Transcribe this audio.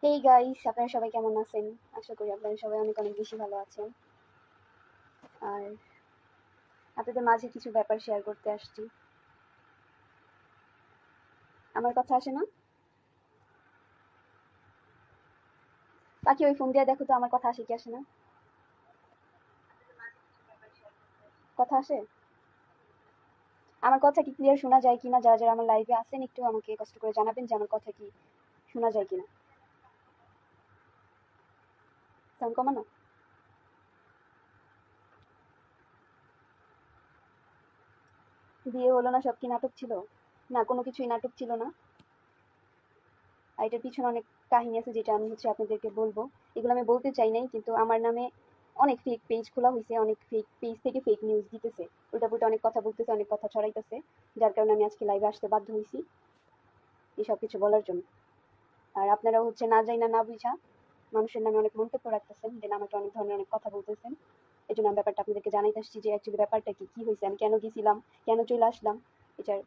Hey guys, আপনারা সবাই কেমন আছেন? আশা করি আপনারা সবাই অনেক অনেক বেশি ভালো আছেন। আর আপনাদের মাঝে কিছু ব্যাপার শেয়ার করতে আসছি। আমার কথা আসে না? বাকি ওই ফোন দিয়ে দেখো তো আমার কথা আসে কি আসে না? কথা আসে? আমার কথা কি ক্লিয়ার শোনা যায় কিনা? যারা যারা আমার লাইভে আছেন একটু আমাকে কষ্ট করে জানাবেন যে আমার কথা কি শোনা যায় কিনা। সাউন্ড কমানো? বিয়ে হলো না সব কি নাটক ছিল? না, কোনো কিছুই নাটক ছিল না। আর এটার পিছনে অনেক কাহিনী আছে যেটা আমি আপনাদেরকে বলবো। এগুলো আমি বলতে চাই নাই, কিন্তু আমার নামে অনেক ফেক পেজ খোলা হয়েছে, অনেক ফেক পেজ থেকে ফেক নিউজ দিতেছে, উল্টাপুল্টা অনেক কথা বলতেছে, অনেক কথা ছড়াইতেছে, যার কারণে আমি আজকে লাইভে আসতে বাধ্য হয়েছি এসব কিছু বলার জন্য। আর আপনারাও না যাই না না বুঝা মানুষের নামে অনেক মন্তব্য রাখতেছেন, দেন আমাকে অনেক ধরনের অনেক কথা বলতেছেন। এই জন্য আমি ব্যাপারটা আপনাদেরকে জানাইতে আসছি যে অ্যাকচুয়ালি ব্যাপারটা কি কি হয়েছে, আমি কেন গেছিলাম, কেন চলে আসলাম, এটার